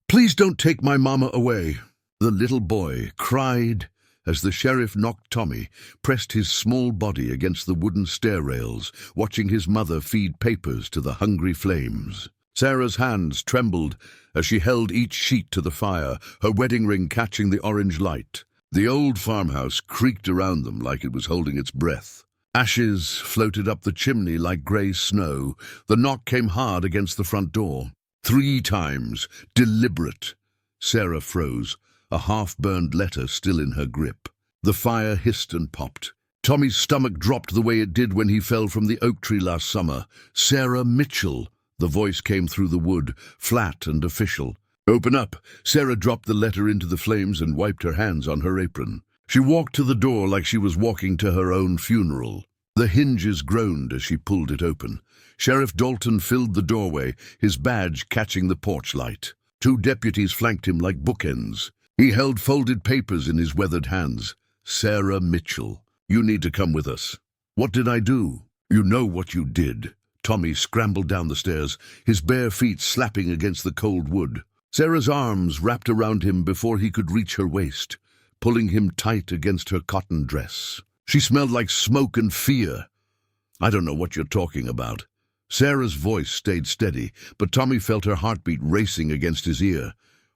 Please don't take my mama away." The little boy cried as the sheriff knocked Tommy, pressed his small body against the wooden stair rails, watching his mother feed papers to the hungry flames. Sarah's hands trembled as she held each sheet to the fire, her wedding ring catching the orange light. The old farmhouse creaked around them like it was holding its breath. Ashes floated up the chimney like grey snow. The knock came hard against the front door. 3 times, deliberate. Sarah froze, a half-burned letter still in her grip. The fire hissed and popped. Tommy's stomach dropped the way it did when he fell from the oak tree last summer. "Sarah Mitchell." The voice came through the wood, flat and official. "Open up." Sarah dropped the letter into the flames and wiped her hands on her apron. She walked to the door like she was walking to her own funeral. The hinges groaned as she pulled it open. Sheriff Dalton filled the doorway, his badge catching the porch light. 2 deputies flanked him like bookends. He held folded papers in his weathered hands. "Sarah Mitchell, you need to come with us." "What did I do?" "You know what you did." Tommy scrambled down the stairs, his bare feet slapping against the cold wood. Sarah's arms wrapped around him before he could reach her waist, pulling him tight against her cotton dress. She smelled like smoke and fear. "I don't know what you're talking about." Sarah's voice stayed steady, but Tommy felt her heartbeat racing against his ear.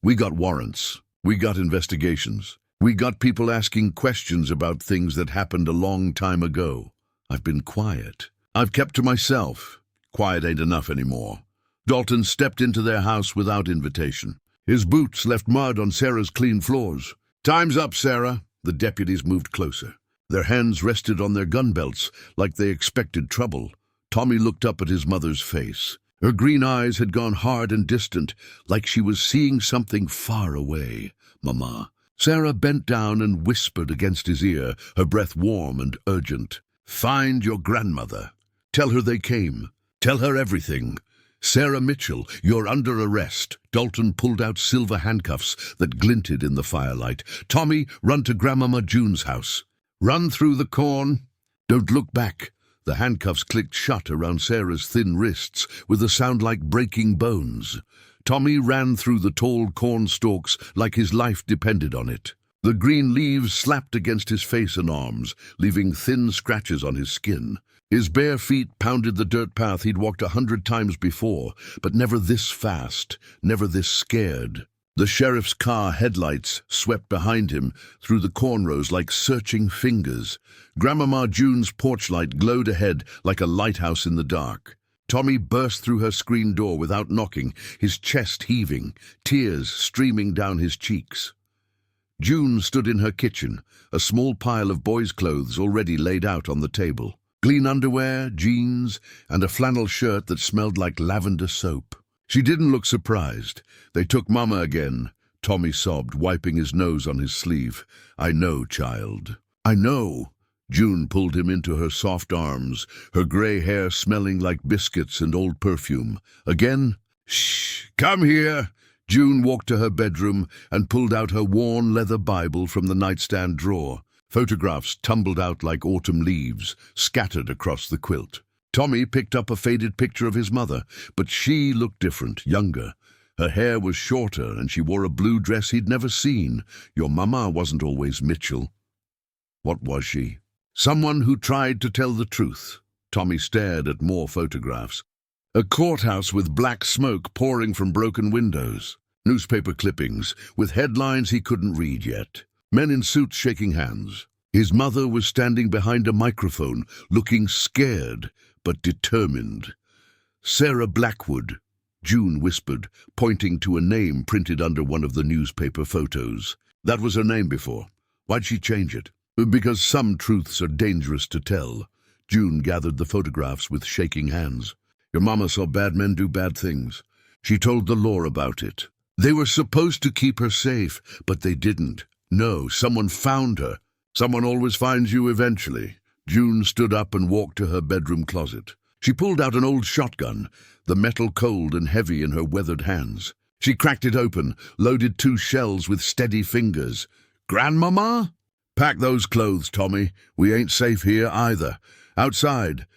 "We got warrants. We got investigations. We got people asking questions about things that happened a long time ago. I've been quiet. I've kept to myself. Quiet ain't enough anymore." Dalton stepped into their house without invitation. His boots left mud on Sarah's clean floors. "Time's up, Sarah." The deputies moved closer. Their hands rested on their gun belts like they expected trouble. Tommy looked up at his mother's face. Her green eyes had gone hard and distant, like she was seeing something far away. "Mama." Sarah bent down and whispered against his ear, her breath warm and urgent. "Find your grandmother. Tell her they came. Tell her everything. Sarah Mitchell, you're under arrest." Dalton pulled out silver handcuffs that glinted in the firelight. "Tommy, run to Grandmama June's house. Run through the corn. Don't look back." The handcuffs clicked shut around Sarah's thin wrists with a sound like breaking bones. Tommy ran through the tall corn stalks like his life depended on it. The green leaves slapped against his face and arms, leaving thin scratches on his skin. His bare feet pounded the dirt path he'd walked 100 times before, but never this fast, never this scared. The sheriff's car headlights swept behind him through the cornrows like searching fingers. Grandmama June's porch light glowed ahead like a lighthouse in the dark. Tommy burst through her screen door without knocking, his chest heaving, tears streaming down his cheeks. June stood in her kitchen, a small pile of boys' clothes already laid out on the table. Clean underwear, jeans, and a flannel shirt that smelled like lavender soap. She didn't look surprised. "They took Mama again," Tommy sobbed, wiping his nose on his sleeve. "I know, child. I know." June pulled him into her soft arms, her grey hair smelling like biscuits and old perfume. "Again?" "Shh, come here." June walked to her bedroom and pulled out her worn leather Bible from the nightstand drawer. Photographs tumbled out like autumn leaves, scattered across the quilt. Tommy picked up a faded picture of his mother, but she looked different, younger. Her hair was shorter and she wore a blue dress he'd never seen. Your mama wasn't always Mitchell. What was she? Someone who tried to tell the truth. Tommy stared at more photographs. A courthouse with black smoke pouring from broken windows. Newspaper clippings with headlines he couldn't read yet. Men in suits shaking hands. His mother was standing behind a microphone, looking scared but determined. "Sarah Blackwood," June whispered, pointing to a name printed under one of the newspaper photos. "That was her name before. Why'd she change it?" "Because some truths are dangerous to tell." June gathered the photographs with shaking hands. "Your mama saw bad men do bad things. She told the law about it. They were supposed to keep her safe, but they didn't. No, someone found her. Someone always finds you eventually." June stood up and walked to her bedroom closet. She pulled out an old shotgun, the metal cold and heavy in her weathered hands. She cracked it open, loaded 2 shells with steady fingers. "Grandmama?" "Pack those clothes, Tommy. We ain't safe here either. Outside."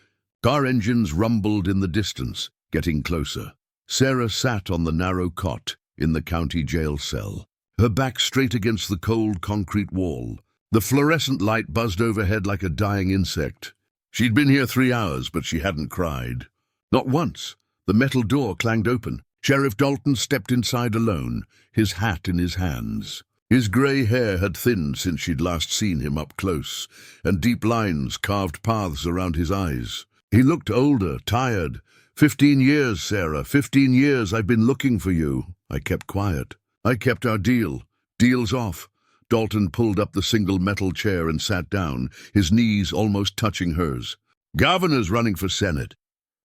Car engines rumbled in the distance, getting closer. Sarah sat on the narrow cot, in the county jail cell, her back straight against the cold concrete wall. The fluorescent light buzzed overhead like a dying insect. She'd been here 3 hours, but she hadn't cried. Not once. The metal door clanged open. Sheriff Dalton stepped inside alone, his hat in his hands. His grey hair had thinned since she'd last seen him up close, and deep lines carved paths around his eyes. He looked older, tired. 15 years, Sarah, 15 years I've been looking for you. I kept quiet. I kept our deal. Deal's off. Dalton pulled up the single metal chair and sat down, his knees almost touching hers. Governor's running for Senate.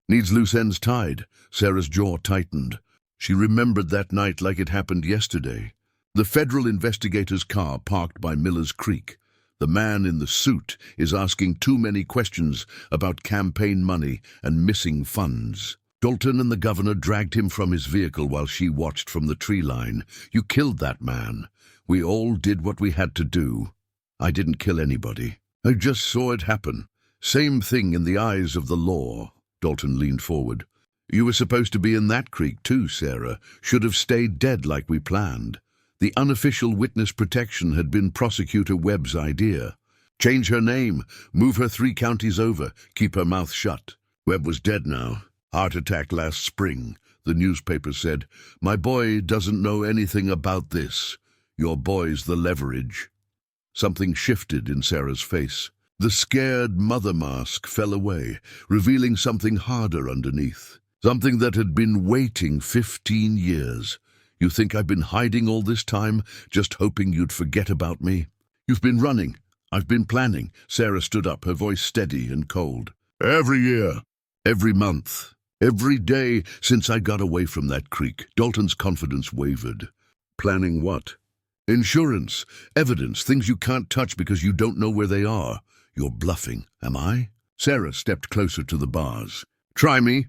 Needs loose ends tied. Sarah's jaw tightened. She remembered that night like it happened yesterday. The federal investigator's car parked by Miller's Creek. The man in the suit is asking too many questions about campaign money and missing funds. Dalton and the governor dragged him from his vehicle while she watched from the tree line. You killed that man. We all did what we had to do. I didn't kill anybody. I just saw it happen. Same thing in the eyes of the law. Dalton leaned forward. You were supposed to be in that creek too, Sarah. Should have stayed dead like we planned. The unofficial witness protection had been Prosecutor Webb's idea. Change her name, move her 3 counties over, keep her mouth shut. Webb was dead now. Heart attack last spring, the newspaper said. My boy doesn't know anything about this. Your boy's the leverage. Something shifted in Sarah's face. The scared mother mask fell away, revealing something harder underneath. Something that had been waiting 15 years. You think I've been hiding all this time, just hoping you'd forget about me? You've been running. I've been planning. Sarah stood up, her voice steady and cold. Every year. Every month. Every day since I got away from that creek. Dalton's confidence wavered. Planning what? Insurance, evidence, things you can't touch because you don't know where they are. You're bluffing, am I? Sarah stepped closer to the bars. Try me.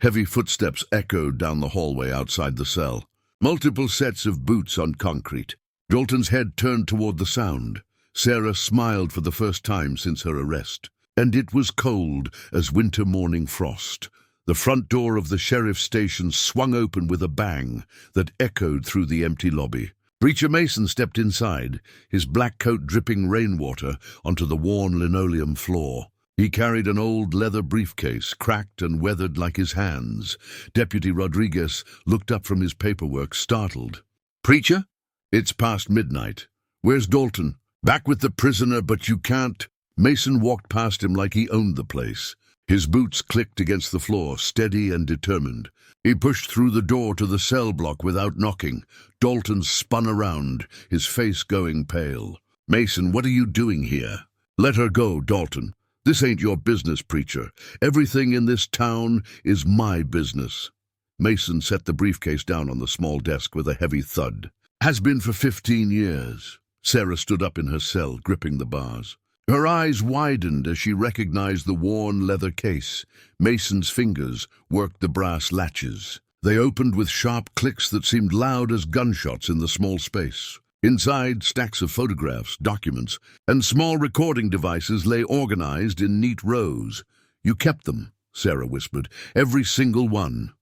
Heavy footsteps echoed down the hallway outside the cell. Multiple sets of boots on concrete. Dalton's head turned toward the sound. Sarah smiled for the first time since her arrest. And it was cold as winter morning frost. The front door of the sheriff's station swung open with a bang that echoed through the empty lobby. Preacher Mason stepped inside, his black coat dripping rainwater onto the worn linoleum floor. He carried an old leather briefcase, cracked and weathered like his hands. Deputy Rodriguez looked up from his paperwork, startled. Preacher? It's past midnight. Where's Dalton? Back with the prisoner, but you can't. Mason walked past him like he owned the place. His boots clicked against the floor, steady and determined. He pushed through the door to the cell block without knocking. Dalton spun around, his face going pale. Mason, what are you doing here? Let her go, Dalton. This ain't your business, preacher. Everything in this town is my business. Mason set the briefcase down on the small desk with a heavy thud. Has been for 15 years. Sarah stood up in her cell, gripping the bars. Her eyes widened as she recognized the worn leather case. Mason's fingers worked the brass latches. They opened with sharp clicks that seemed loud as gunshots in the small space. Inside, stacks of photographs, documents, and small recording devices lay organized in neat rows. You kept them, Sarah whispered, every single one.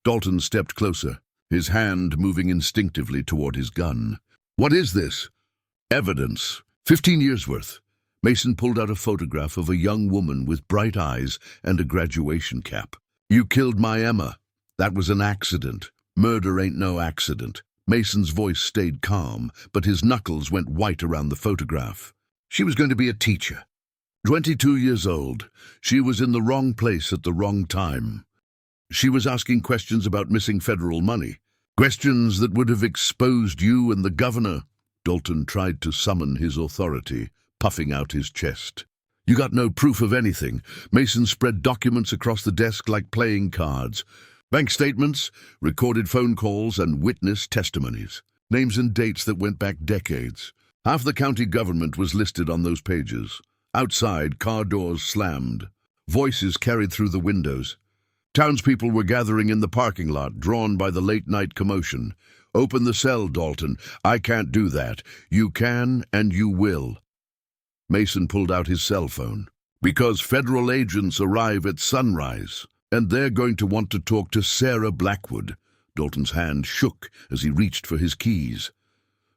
Dalton stepped closer, his hand moving instinctively toward his gun. What is this? Evidence. 15 years worth. Mason pulled out a photograph of a young woman with bright eyes and a graduation cap. You killed my Emma. That was an accident. Murder ain't no accident. Mason's voice stayed calm, but his knuckles went white around the photograph. She was going to be a teacher. 22 years old. She was in the wrong place at the wrong time. She was asking questions about missing federal money. Questions that would have exposed you and the governor. Dalton tried to summon his authority, puffing out his chest. You got no proof of anything. Mason spread documents across the desk like playing cards. Bank statements, recorded phone calls, and witness testimonies. Names and dates that went back decades. Half the county government was listed on those pages. Outside, car doors slammed. Voices carried through the windows. Townspeople were gathering in the parking lot, drawn by the late-night commotion. Open the cell, Dalton. I can't do that. You can, and you will. Mason pulled out his cell phone. Because federal agents arrive at sunrise. And they're going to want to talk to Sarah Blackwood. Dalton's hand shook as he reached for his keys.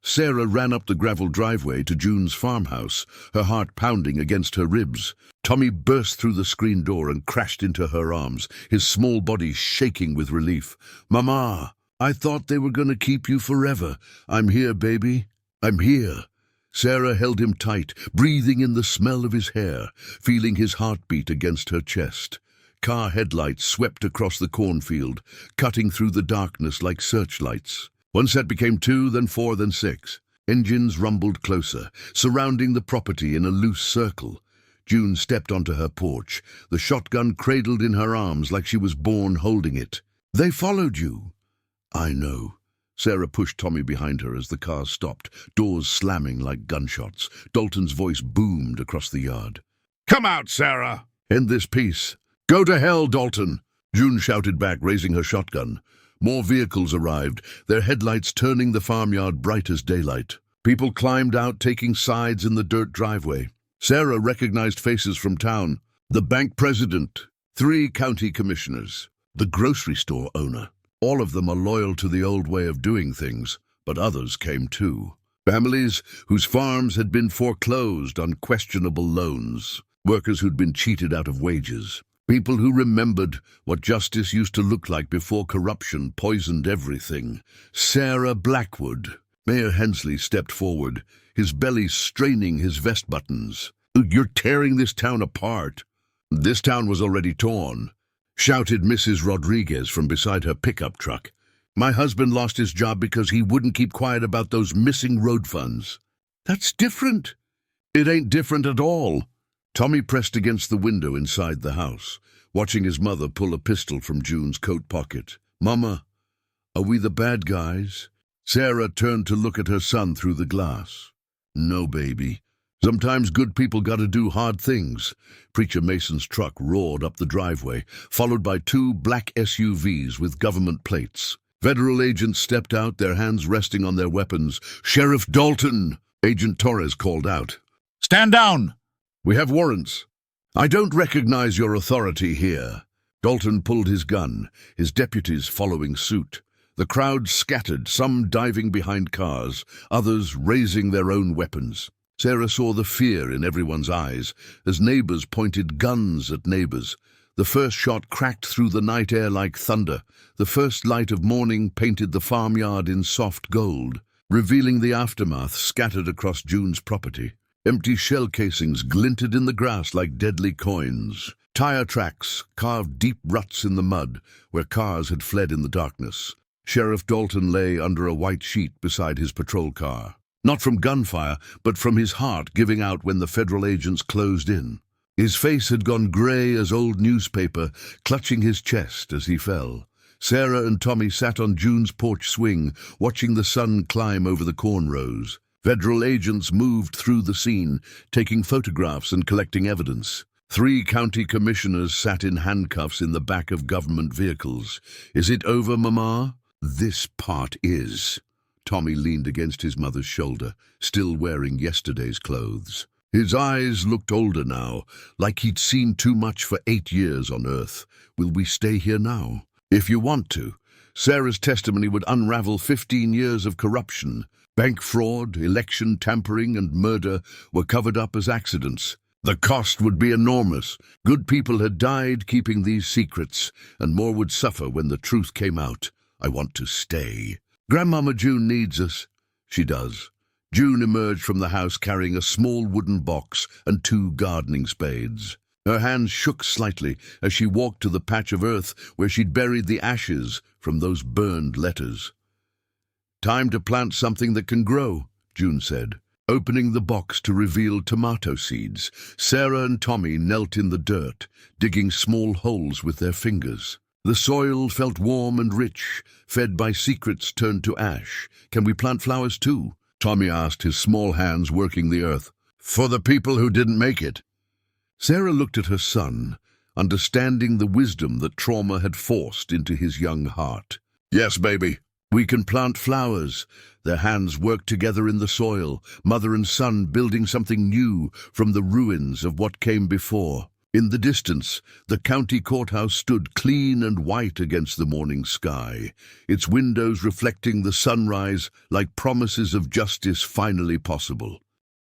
Sarah ran up the gravel driveway to June's farmhouse, her heart pounding against her ribs. Tommy burst through the screen door and crashed into her arms, his small body shaking with relief. "Mama, I thought they were going to keep you forever. I'm here, baby. I'm here." Sarah held him tight, breathing in the smell of his hair, feeling his heartbeat against her chest. Car headlights swept across the cornfield, cutting through the darkness like searchlights. One set became 2, then 4, then 6. Engines rumbled closer, surrounding the property in a loose circle. June stepped onto her porch, the shotgun cradled in her arms like she was born holding it. "They followed you." "I know." Sarah pushed Tommy behind her as the car stopped, doors slamming like gunshots. Dalton's voice boomed across the yard. "Come out, Sarah! End this peace." "Go to hell, Dalton!" June shouted back, raising her shotgun. More vehicles arrived, their headlights turning the farmyard bright as daylight. People climbed out, taking sides in the dirt driveway. Sarah recognized faces from town. The bank president, 3 county commissioners, the grocery store owner. All of them are loyal to the old way of doing things, but others came too. Families whose farms had been foreclosed on questionable loans. Workers who'd been cheated out of wages. People who remembered what justice used to look like before corruption poisoned everything. Sarah Blackwood. Mayor Hensley stepped forward, his belly straining his vest buttons. "You're tearing this town apart." "This town was already torn," shouted Mrs. Rodriguez from beside her pickup truck. "My husband lost his job because he wouldn't keep quiet about those missing road funds." "That's different." "It ain't different at all." Tommy pressed against the window inside the house, watching his mother pull a pistol from June's coat pocket. "Mama, are we the bad guys?" Sarah turned to look at her son through the glass. "No, baby. Sometimes good people gotta do hard things." Preacher Mason's truck roared up the driveway, followed by 2 black SUVs with government plates. Federal agents stepped out, their hands resting on their weapons. "Sheriff Dalton!" Agent Torres called out. "Stand down! We have warrants." "I don't recognize your authority here." Dalton pulled his gun, his deputies following suit. The crowd scattered, some diving behind cars, others raising their own weapons. Sarah saw the fear in everyone's eyes as neighbors pointed guns at neighbors. The first shot cracked through the night air like thunder. The first light of morning painted the farmyard in soft gold, revealing the aftermath scattered across June's property. Empty shell casings glinted in the grass like deadly coins. Tire tracks carved deep ruts in the mud where cars had fled in the darkness. Sheriff Dalton lay under a white sheet beside his patrol car. Not from gunfire, but from his heart giving out when the federal agents closed in. His face had gone gray as old newspaper, clutching his chest as he fell. Sarah and Tommy sat on June's porch swing, watching the sun climb over the corn rows. Federal agents moved through the scene, taking photographs and collecting evidence. 3 county commissioners sat in handcuffs in the back of government vehicles. "Is it over, Mama?" "This part is." Tommy leaned against his mother's shoulder, still wearing yesterday's clothes. His eyes looked older now, like he'd seen too much for 8 years on Earth. "Will we stay here now?" "If you want to." Sarah's testimony would unravel 15 years of corruption. Bank fraud, election tampering, and murder were covered up as accidents. The cost would be enormous. Good people had died keeping these secrets, and more would suffer when the truth came out. "I want to stay." "Grandmama June needs us." "She does." June emerged from the house carrying a small wooden box and 2 gardening spades. Her hands shook slightly as she walked to the patch of earth where she'd buried the ashes from those burned letters. "Time to plant something that can grow," June said, opening the box to reveal tomato seeds. Sarah and Tommy knelt in the dirt, digging small holes with their fingers. The soil felt warm and rich, fed by secrets turned to ash. "Can we plant flowers too?" Tommy asked, his small hands working the earth. "For the people who didn't make it." Sarah looked at her son, understanding the wisdom that trauma had forced into his young heart. "Yes, baby. We can plant flowers." Their hands worked together in the soil, mother and son building something new from the ruins of what came before. In the distance, the county courthouse stood clean and white against the morning sky, its windows reflecting the sunrise like promises of justice finally possible.